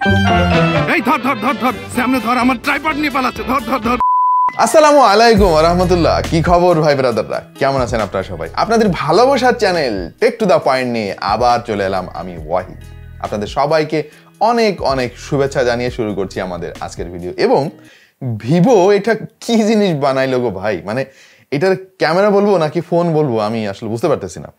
এই ধর ধর ধর ধর সামনে ধর, আমার ট্রাইপড নিয়ে পালাচ্ছে, ধর ধর ধর। আসসালামু আলাইকুম ওয়া রাহমাতুল্লাহ। কি খবর ভাই ব্রাদাররা, কেমন আছেন আপনারা সবাই? আপনাদের ভালোবাসার channel Tech to the Point নিয়ে আবার চলে এলাম আমি ওয়াহিদ। আপনাদের সবাইকে অনেক অনেক শুভেচ্ছা জানিয়ে শুরু করছি আমাদের আজকের ভিডিও। এবং ভিভো এটা কি জিনিস বানাইলো গো ভাই, মানে এটার ক্যামেরা বলবো নাকি ফোন বলবো আমি আসলে বুঝতে পারতেছি না।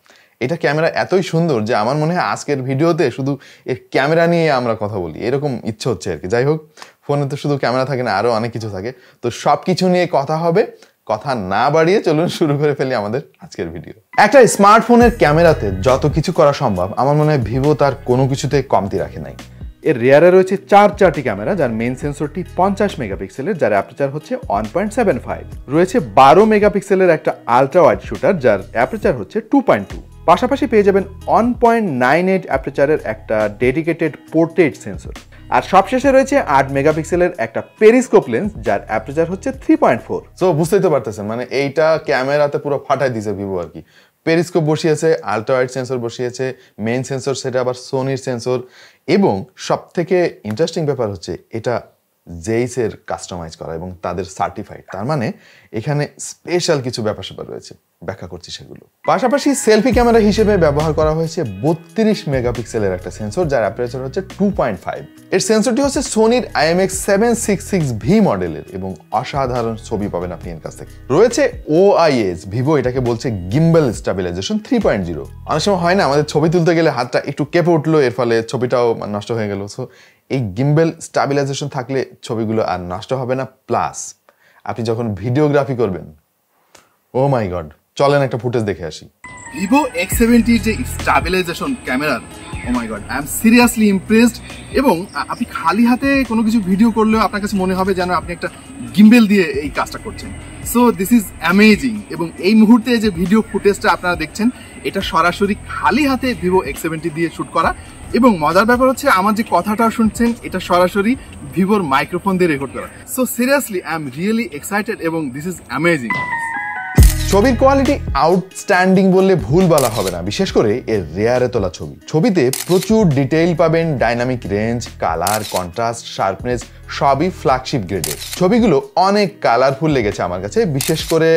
এটা ক্যামেরা এতই সুন্দর যে আমার মনে হয় আজকের ভিডিওতে শুধু এর ক্যামেরা নিয়ে আমরা কথা বলি, এরকম ইচ্ছে হচ্ছে আর কি। যাই হোক, ফোনে তো শুধু ক্যামেরা থাকে না, আরও অনেক কিছু থাকে, তো সব কিছু নিয়ে কথা হবে। কথা না বাড়িয়ে চলুন শুরু করে ফেলি আমাদের আজকের ভিডিও। একটা স্মার্টফোনের ক্যামেরাতে যত কিছু করা সম্ভব আমার মনে হয় ভিভো তার কোনো কিছুতে কমতি রাখে নাই। এর রিয়ারে রয়েছে চারটি ক্যামেরা, যার মেইন সেন্সরটি 50 মেগাপিক্সেলের, যার অ্যাপারচার হচ্ছে 1.75। রয়েছে 12 মেগাপিক্সেলের একটা আলট্রা ওয়াইড শুটার, যার অ্যাপারচার হচ্ছে 2.2। পাশাপাশি পেয়ে যাবেন 1.98 অ্যাপারচারের একটা ডেডিকেটেড পোর্ট্রেট সেন্সর। আর সবশেষে রয়েছে 8 মেগাপিক্সেলের একটা পেরিস্কোপ লেন্স, যার অ্যাপারচার হচ্ছে 3.4। সো বুঝতেই তো পারতেছেন, মানে এইটা ক্যামেরাতে পুরো ফাটাই দিছে ভিভো আর কি। পেরিস্কোপ বসিয়েছে, আলট্রা ওয়াইড সেন্সর বসিয়েছে, মেইন সেন্সর সেটা আবার সোনির সেন্সর, এবং সব থেকে ইন্টারেস্টিং ব্যাপার হচ্ছে এটা জেইসের কাস্টমাইজ করা এবং তাদের সার্টিফাইড। তার মানে এখানে স্পেশাল কিছু ব্যাপার স্যাপার রয়েছে, ব্যাখ্যা করছি সেগুলো। পাশাপাশি সেলফি ক্যামেরা হিসেবে ব্যবহার করা হয়েছে 32 মেগাপিক্সেলের একটা সেন্সর, যার অ্যাপারচার হচ্ছে 2.5। এর সেন্সরটি হচ্ছে সোনির IMX766V মডেলের এবং অসাধারণ ছবি পাবেন আপনি এর কাছ থেকে। রয়েছে OIS, ভিভো এটাকে বলছে গিম্বল স্টেবিলাইজেশন 3.0। অনেক সময় হয় না, আমাদের ছবি তুলতে গেলে হাতটা একটু কেঁপে উঠলো, এর ফলে ছবিটাও নষ্ট হয়ে গেল। সো এই গিম্বল স্টেবিলাইজেশন থাকলে ছবিগুলো আর নষ্ট হবে না। প্লাস আপনি যখন ভিডিওগ্রাফি করবেন, ও মাই গড, চলেন একটা ফুটেজ দেখে আসি। ভিভো X70 যে stabilization camera, oh my god, I am seriously impressed. এবং আপনি খালি হাতে কোনো কিছু ভিডিও করলেও আপনার কাছে মনে হবে যেন আপনি একটা গিম্বেল দিয়ে এই কাজটা করছেন। So this is amazing. এবং এই মুহূর্তে যে ভিডিও ফুটেজটা আপনারা দেখছেন, এটা সরাসরি খালি হাতে ভিভো X70 দিয়ে শ্যুট করা। এবং মজার ব্যাপার হচ্ছে, আমার যে কথাটা শুনছেন এটা সরাসরি ভিভোর মাইক্রোফোন দিয়ে রেকর্ড করা। So seriously I am really excited এবং দিস ইজ অ্যামেজিং। ছবির কোয়ালিটি আউটস্ট্যান্ডিং বললে ভুল বলা হবে না, বিশেষ করে এর রেয়ারে তোলা ছবি। ছবিতে প্রচুর ডিটেইল পাবেন, dynamic range, colour, contrast, sharpness সবই ফ্ল্যাগশিপ গ্রেডের। ছবিগুলো অনেক কালারফুল লেগেছে আমার কাছে, বিশেষ করে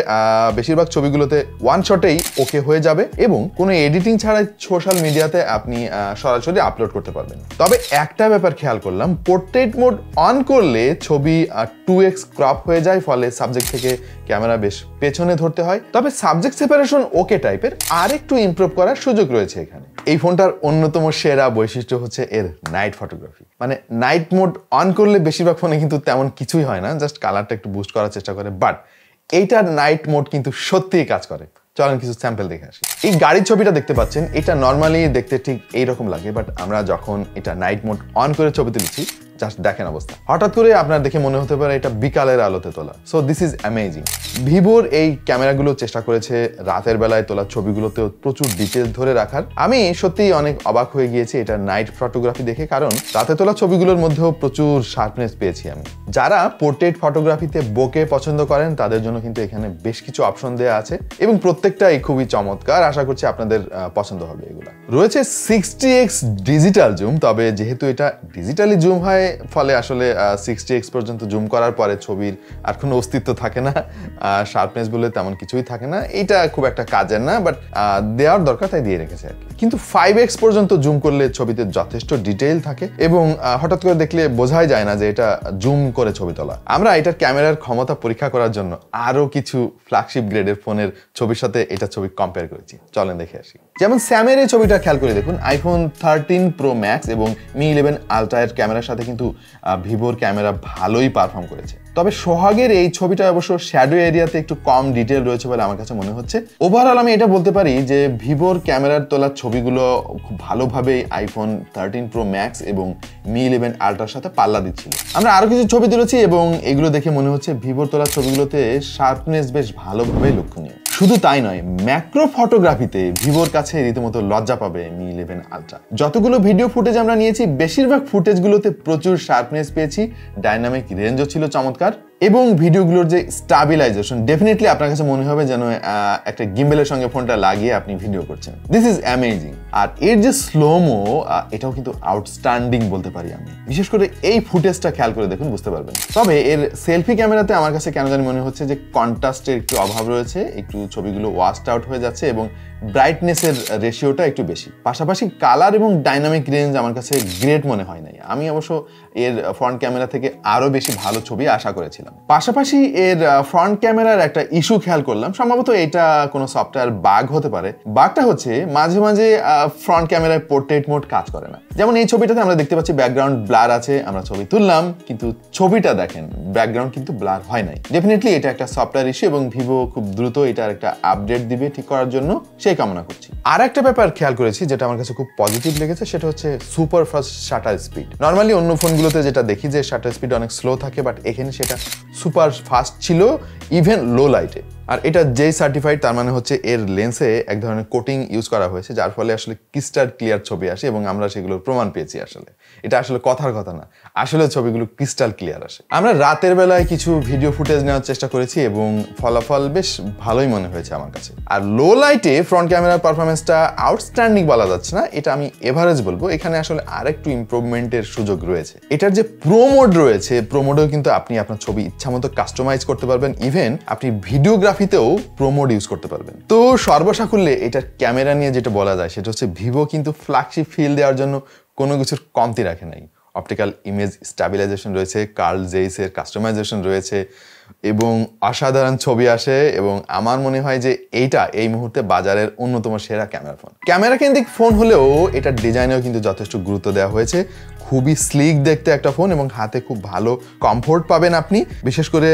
বেশিরভাগ ছবিগুলোতে ওয়ান শটেই ওকে হয়ে যাবে এবং কোনো এডিটিং ছাড়াই সোশ্যাল মিডিয়াতে আপনি সরাসরি আপলোড করতে পারবেন। তবে একটা ব্যাপার খেয়াল করলাম, পোর্ট্রেট মোড অন করলে ছবি 2x ক্রপ হয়ে যায়, ফলে সাবজেক্ট থেকে ক্যামেরা বেশ পেছনে ধরতে হয়। তবে সাবজেক্ট সেপারেশন ওকে টাইপের, আর একটু ইমপ্রুভ করার সুযোগ রয়েছে এখানে। এই ফোনটার অন্যতম সেরা বৈশিষ্ট্য হচ্ছে এর নাইট ফটোগ্রাফি। মানে নাইট মোড অন করলে বেশিরভাগ ফোনে কিন্তু তেমন কিছুই হয় না, জাস্ট কালারটা একটু বুস্ট করার চেষ্টা করে, বাট এইটার নাইট মোড কিন্তু সত্যিই কাজ করে। চলেন কিছু স্যাম্পল দেখে আসি। এই গাড়ির ছবিটা দেখতে পাচ্ছেন, এটা নর্মালি দেখতে ঠিক এইরকম লাগে, বাট আমরা যখন এটা নাইট মোড অন করে ছবি তুলেছি, জাস্ট দেখেন অবস্থা, হঠাৎ করে আপনার দেখে মনে হতে পারে এটা বিকালের আলোতে তোলা। So this is amazing. ভিভোর এই ক্যামেরাগুলো চেষ্টা করেছে রাতের বেলায় তোলা ছবিগুলোতেও প্রচুর ডিটেলস ধরে রাখার। আমি সত্যিই অনেক অবাক হয়ে গিয়েছি এটা নাইট ফটোগ্রাফি দেখে, কারণ রাতে তোলা ছবিগুলোর মধ্যেও প্রচুর শার্পনেস পেয়েছি আমি। যারা পোর্ট্রেট ফটোগ্রাফিতে বোকে পছন্দ করেন তাদের জন্য কিন্তু এখানে বেশ কিছু অপশন দেওয়া আছে এবং প্রত্যেকটাই খুবই চমৎকার। আশা করছি আপনাদের পছন্দ হবে এগুলো। রয়েছে 60x ডিজিটাল জুম, তবে যেহেতু এটা ডিজিটালি জুম হয়, ফলে আসলে 60x পর্যন্ত জুম করার পরে ছবির আর কোনো অস্তিত্ব থাকে না, শার্পনেস বলে তেমন কিছুই থাকে না। এটা খুব একটা কাজের না, বাট দেওয়ার দরকার তাই দিয়ে রেখেছে আর কি। কিন্তু 5x পর্যন্ত জুম করলে ছবিতে যথেষ্ট ডিটেইল থাকে এবং হঠাৎ করে দেখলে বোঝাই যায় না যে এটা জুম করে ছবি তোলা। আমরা এটার ক্যামেরার ক্ষমতা পরীক্ষা করার জন্য আরো কিছু ফ্ল্যাগশিপ গ্রেডের ফোনের ছবির সাথে এটা ছবি কম্পেয়ার করেছি, চলেন দেখে আসি। যেমন স্যামের এই ছবিটা খেয়াল করে দেখুন, আইফোন 13 প্রো ম্যাক্স এবং Mi 11 আলট্রা এর ক্যামেরার সাথে কিন্তু ভিভোর ক্যামেরা ভালোই পারফর্ম করেছে। তবে সোহাগের এই ছবিটা অবশ্য শ্যাডো এরিয়াতে একটু কম ডিটেল রয়েছে বলে আমার কাছে মনে হচ্ছে। ওভারঅল আমি এটা বলতে পারি যে ভিভোর ক্যামেরার তোলা ছবিগুলো খুব ভালোভাবে আইফোন 13 প্রো ম্যাক্স এবং Mi 11 আলট্রার সাথে পাল্লা দিচ্ছিল। আমরা আরো কিছু ছবি তুলেছি এবং এগুলো দেখে মনে হচ্ছে ভিভোর তোলা ছবিগুলোতে শার্পনেস বেশ ভালোভাবে লক্ষণীয়। শুধু তাই নয়, ম্যাক্রো ফটোগ্রাফিতে ভিভোর কাছে রীতিমতো লজ্জা পাবে Mi 11 আলট্রা। যতগুলো ভিডিও ফুটেজ আমরা নিয়েছি, বেশিরভাগ ফুটেজগুলোতে প্রচুর শার্পনেস পেয়েছি, ডাইনামিক রেঞ্জও ছিল চমৎকার। এবং ভিডিওগুলোর যে স্টাবিলাইজেশন ডেফিনেটলি আপনার কাছে মনে হবে যেন একটা গিম্বেলের সঙ্গে ফোনটা লাগিয়ে আপনি ভিডিও করছেন। This is amazing. আর এর যে স্লোমো এটাও কিন্তু আউটস্ট্যান্ডিং বলতে পারি আমি। বিশেষ করে এই ফুটেজটা খেয়াল করে দেখুন, বুঝতে পারবেন। তবে এর সেলফি ক্যামেরাতে আমার কাছে কেন জানি মনে হচ্ছে যে কন্ট্রাস্টের একটু অভাব রয়েছে, একটু ছবিগুলো ওয়াশড আউট হয়ে যাচ্ছে এবং ব্রাইটনেসের রেশিওটা একটু বেশি। পাশাপাশি কালার এবং ডাইনামিক রেঞ্জ আমার কাছে গ্রেট মনে হয় নাই। আমি অবশ্য এর ফ্রন্ট ক্যামেরা থেকে আরো বেশি ভালো ছবি আশা করেছিলাম। পাশাপাশি এর ফ্রন্ট ক্যামেরার একটা ইস্যু খেয়াল করলাম, সম্ভবত এটা কোনো সফটওয়্যার বাগ হতে পারে। বাগটা হচ্ছে মাঝে মাঝে ফ্রন্ট ক্যামেরায় পোর্ট্রেট মোড কাজ করে না। যেমন এই ছবিটাতে আমরা দেখতে পাচ্ছি ব্যাকগ্রাউন্ড ব্লার আছে, আমরা ছবি তুললাম কিন্তু ছবিটা দেখেন ব্যাকগ্রাউন্ড কিন্তু ব্লার হয় নাই। ডেফিনেটলি এটা একটা সফটওয়্যার ইস্যু এবং ভিভো খুব দ্রুত এটার একটা আপডেট দিবে ঠিক করার জন্য, সেই কামনা করছি। আর একটা ব্যাপার খেয়াল করেছি যেটা আমার কাছে খুব পজিটিভ লেগেছে, সেটা হচ্ছে super fast shutter speed. Normally অন্য ফোনগুলোতে যেটা দেখি যে শাটার স্পিড অনেক স্লো থাকে, বাট এখানে সেটা সুপার ফাস্ট ছিল ইভেন লো লাইটে। আর এটা যেই সার্টিফাইড তার মানে হচ্ছে এর লেন্সে এক ধরনের কোটিং ইউজ করা হয়েছে, যার ফলে আসলে ক্রিস্টাল ক্লিয়ার ছবি আসে এবং আমরা সেগুলোর প্রমাণ পেয়েছি। আসলে এটা আসলে কথার কথা না, আসলে ছবিগুলো ক্রিস্টাল ক্লিয়ার আসে। আমরা রাতের বেলায় কিছু ভিডিও ফুটেজ নেওয়ার চেষ্টা করেছি এবং ফলাফল বেশ ভালোই মনে হয়েছে আমার কাছে। আর লো লাইটে ফ্রন্ট ক্যামেরার পারফরমেন্সটা আউটস্ট্যান্ডিং বলা যাচ্ছে না, এটা আমি এভারেজ বলবো। এখানে আসলে আরেকটু ইমপ্রুভমেন্টের সুযোগ রয়েছে। এটার যে প্রো মোড রয়েছে, প্রো মোডেও কিন্তু আপনি আপনার ছবি ইচ্ছামতো কাস্টমাইজ করতে পারবেন, ইভেন আপনি ভিডিওগ্রাফিতেও প্রো মোড ইউজ করতে পারবেন। তো সর্বসাকুল্যে এটার ক্যামেরা নিয়ে যেটা বলা যায় সেটা হচ্ছে ভিভো কিন্তু ফ্ল্যাগশিপ ফিল দেওয়ার জন্য কোনো কিছুর কমতি রাখে নাই। অপটিক্যাল ইমেজ স্ট্যাবিলাইজেশন রয়েছে, কার্ল জেইসের কাস্টমাইজেশন রয়েছে এবং অসাধারণ ছবি আসে। এবং আমার মনে হয় যে এইটা এই মুহূর্তে বাজারের অন্যতম সেরা ক্যামেরা ফোন। ক্যামেরা কেন্দ্রিক ফোন হলেও এটার ডিজাইনেও কিন্তু যথেষ্ট গুরুত্ব দেওয়া হয়েছে। খুবই স্লিক দেখতে একটা ফোন এবং হাতে খুব ভালো কমফোর্ট পাবেন আপনি। বিশেষ করে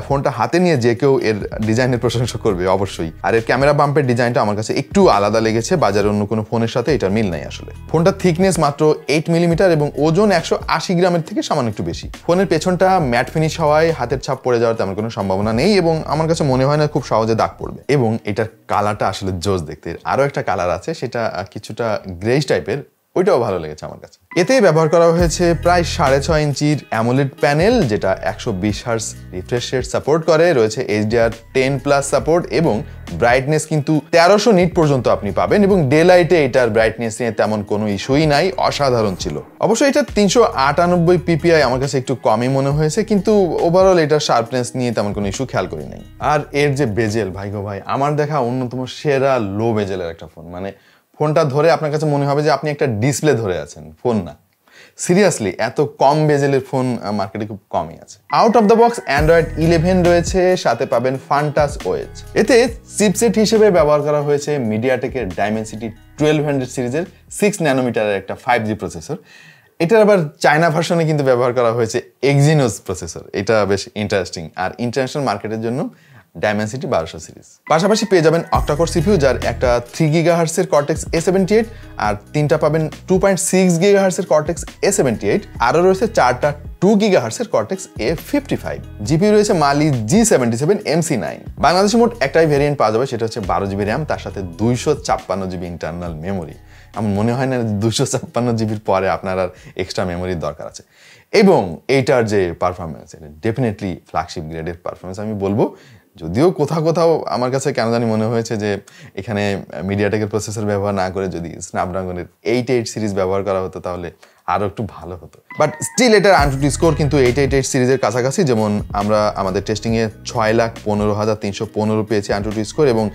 ফোনটা হাতে নিয়ে যে কেউ এর ডিজাইনের প্রশংসা করবে অবশ্যই। আর এর ক্যামেরা বাম্পের ডিজাইনটা আমার কাছে একটু আলাদা লেগেছে, বাজারের অন্য কোনো ফোনের সাথে এটার মিল নাই আসলে। ফোনটার থিকনেস মাত্র 8 মিলিমিটার এবং ওজন 180 গ্রামের থেকে সামান্য একটু বেশি। ফোনের পেছনটা ম্যাট ফিনিশ হওয়ায় হাতের ছাপ পড়ে যাওয়ার তেমন কোনো সম্ভাবনা নেই এবং আমার কাছে মনে হয় না খুব সহজে দাগ পড়বে। এবং এটার কালারটা আসলে জোস দেখতে। আরও একটা কালার আছে, সেটা কিছুটা গ্রেইশ টাইপের, ওইটাও ভালো লেগেছে আমার কাছে। এতে ব্যবহার করা হয়েছে প্রায় 6.5 ইঞ্চির অ্যামোলেড প্যানেল, যেটা 120 হার্জ রিফ্রেশ রেট সাপোর্ট করে। রয়েছে HDR10+ সাপোর্ট এবং ব্রাইটনেস কিন্তু 1300 নিট পর্যন্ত আপনি পাবেন এবং ডে লাইটে এটার ব্রাইটনেস নিয়ে তেমন কোনো ইস্যুই নাই, অসাধারণ ছিল। অবশ্যই এটা 398 PPI আমার কাছে একটু কমই মনে হয়েছে, কিন্তু ওভারঅল এটার শার্পনেস নিয়ে তেমন কোনো ইস্যু খেয়াল করি নাই। আর এর যে বেজেল, ভাই গো ভাই, আমার দেখা অন্যতম সেরা লো বেজেলের একটা ফোন। মানে ফোনটা ধরে আপনার কাছে মনে হবে যে আপনি একটা ডিসপ্লে ধরে আছেন, ফোন না। সিরিয়াসলি এত কম বেজেলের ফোন মার্কেটে খুব কমই আছে। Out of the box Android 11 রয়েছে, সাথে পাবেন ফান্টাস ওএস। এতে চিপসেট হিসেবে ব্যবহার করা হয়েছে মিডিয়াটেকের ডাইমেনসিটি 1200 সিরিজের 6 ন্যানোমিটারের একটা 5G প্রসেসর। এটার আবার চায়না ভার্সনে কিন্তু ব্যবহার করা হয়েছে এক্সিনোস প্রসেসর। এটা বেশ ইন্টারেস্টিং। আর ইন্টারন্যাশনাল মার্কেটের জন্য ডাইমেনসিটি 1200 সিরিজ। পাশাপাশি পেয়ে যাবেন অক্টাকোর সিপিইউ, যার একটা 3 GHz এর কর্টেক্স A78 আর তিনটা পাবেন 2.6 GHz এর কর্টেক্স A78। আরও রয়েছে 4টা 2 GHz এর কর্টেক্স A55। জিপিইউ রয়েছে মালি G77 MC9। বাংলাদেশে মোট একটাই ভেরিয়েন্ট পাওয়া যাবে, সেটা হচ্ছে 12 GB র্যাম, তার সাথে 256 GB ইন্টারনাল মেমোরি। আমার মনে হয় না 256 জিবির পরে আপনার আর এক্সট্রা মেমোরির দরকার আছে। এবং এইটার যে পারফরমেন্স, এটা ডেফিনেটলি ফ্ল্যাগশিপ গ্রেডের পারফরমেন্স আমি বলবো। যদিও কোথাও কোথাও আমার কাছে কেন জানি মনে হয়েছে যে এখানে মিডিয়াটেকের প্রসেসর ব্যবহার না করে যদি স্ন্যাপড্রাগনের 88 সিরিজ ব্যবহার করা হতো তাহলে আরও একটু ভালো হতো। বাট স্টিল এটার AnTuTu স্কোর কিন্তু 888 সিরিজের কাছাকাছি। যেমন আমরা আমাদের টেস্টিংয়ে 6,15,315 পেয়েছি AnTuTu স্কোর এবং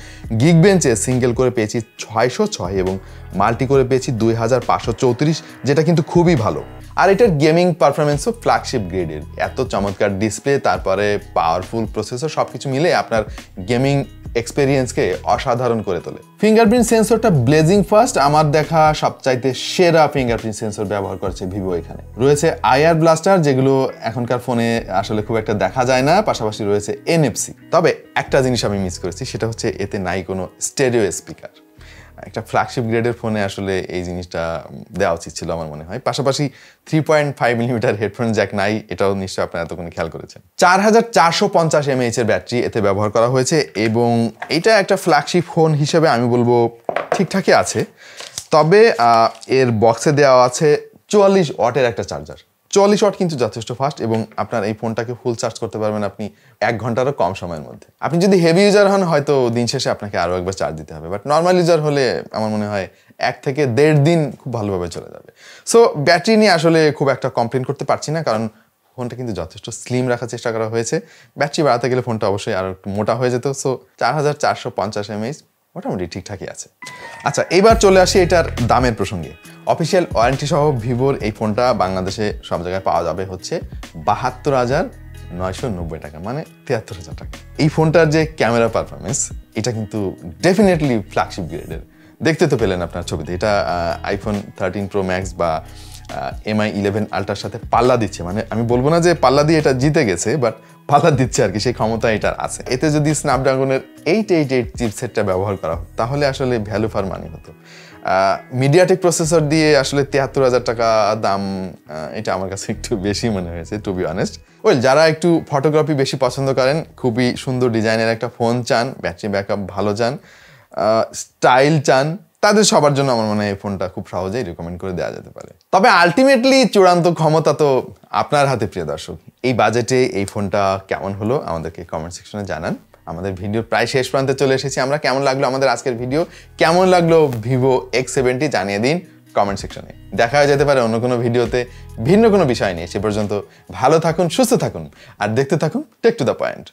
গিগবেঞ্চে সিঙ্গেল করে পেয়েছি 606 এবং মাল্টি করে পেয়েছি 2534, যেটা কিন্তু খুবই ভালো। আর এটার গেমিং পারফরমেন্সও ফ্ল্যাগশিপ গ্রেডের। এত চমৎকার ডিসপ্লে, তারপরে পাওয়ারফুল প্রসেসর, সবকিছু মিলে আপনার গেমিং এক্সপেরিয়েন্সকে অসাধারণ করে তোলে। ফিঙ্গারপ্রিন্ট সেন্সরটা ব্লেজিং ফাস্ট, আমার দেখা সবচাইতে সেরা ফিঙ্গারপ্রিন্ট সেন্সর ব্যবহার করছে ভিভো। এখানে রয়েছে IR ব্লাস্টার, যেগুলো এখনকার ফোনে আসলে খুব একটা দেখা যায় না। পাশাপাশি রয়েছে NFC। তবে একটা জিনিস আমি মিস করেছি, সেটা হচ্ছে এতে নাই কোনো স্টেরিও স্পিকার। একটা ফ্ল্যাগশিপ গ্রেডের ফোনে আসলে এই জিনিসটা দেওয়া উচিত ছিল আমার মনে হয়। পাশাপাশি 3.5 মিলিমিটার হেডফোন জ্যাক নাই, এটাও নিশ্চয়ই আপনারা এতক্ষণ খেয়াল করেছেন। 4450 mAh এর ব্যাটারি এতে ব্যবহার করা হয়েছে এবং এটা একটা ফ্ল্যাগশিপ ফোন হিসেবে আমি বলবো ঠিকঠাকই আছে। তবে এর বক্সে দেওয়া আছে 44 ওয়াটের একটা চার্জার। 40 ওয়াট কিন্তু যথেষ্ট ফাস্ট এবং আপনার এই ফোনটাকে ফুল চার্জ করতে পারবেন আপনি 1 ঘন্টারও কম সময়ের মধ্যে। আপনি যদি হেভি ইউজার হন হয়তো দিন শেষে আপনাকে আরও একবার চার্জ দিতে হবে, বাট নর্মাল ইউজার হলে আমার মনে হয় 1 থেকে 1.5 দিন খুব ভালোভাবে চলে যাবে। সো ব্যাটারি নিয়ে আসলে খুব একটা কমপ্লেন করতে পারছি না, কারণ ফোনটা কিন্তু যথেষ্ট স্লিম রাখার চেষ্টা করা হয়েছে। ব্যাটারি বাড়াতে গেলে ফোনটা অবশ্যই আরও একটু মোটা হয়ে যেত। সো 4450 mAh মোটামুটি ঠিকঠাকই আছে। আচ্ছা, এবার চলে আসি এটার দামের প্রসঙ্গে। অফিসিয়াল ওয়ারেন্টি সহ ভিভোর এই ফোনটা বাংলাদেশে সব জায়গায় পাওয়া যাবে হচ্ছে 72,990 টাকা, মানে 73,000 টাকা। এই ফোনটার যে ক্যামেরা পারফরমেন্স এটা কিন্তু ডেফিনেটলি ফ্ল্যাগশিপ গ্রেডের। দেখতে তো পেলেন আপনার ছবিতে, এটা আইফোন 13 Pro Max বা MI 11 আল্ট্রার সাথে পাল্লা দিচ্ছে। মানে আমি বলবো না যে পাল্লা দিয়ে এটা জিতে গেছে, বাট পাল্লা দিচ্ছে আর কি, সেই ক্ষমতা এটার আছে। এতে যদি স্ন্যাপড্রাগনের 888 চিপসেটটা ব্যবহার করা হতো তাহলে আসলে ভ্যালু ফর মানি হতো। মিডিয়াটেক প্রসেসর দিয়ে আসলে 73,000 টাকা দাম, এটা আমার কাছে একটু বেশি মনে হয়েছে টু বি অনেস্ট। ওয়েল, যারা একটু ফটোগ্রাফি বেশি পছন্দ করেন, খুবই সুন্দর ডিজাইনের একটা ফোন চান, ব্যাটারি ব্যাকআপ ভালো চান, স্টাইল চান, তাদের সবার জন্য আমার মনে হয় এই ফোনটা খুব সহজেই রেকমেন্ড করে দেওয়া যেতে পারে। তবে আলটিমেটলি চূড়ান্ত ক্ষমতা তো আপনার হাতে প্রিয় দর্শক। এই বাজেটে এই ফোনটা কেমন হলো আমাদেরকে কমেন্ট সেকশনে জানান। আমাদের ভিডিও প্রায় শেষ প্রান্তে চলে এসেছি আমরা। কেমন লাগলো আমাদের আজকের ভিডিও, কেমন লাগলো ভিভো X70 জানিয়ে দিন কমেন্ট সেকশনে। দেখা হয়ে যেতে পারে অন্য কোনো ভিডিওতে ভিন্ন কোনো বিষয় নিয়ে। সে পর্যন্ত ভালো থাকুন, সুস্থ থাকুন আর দেখতে থাকুন টেক টু দ্য পয়েন্ট।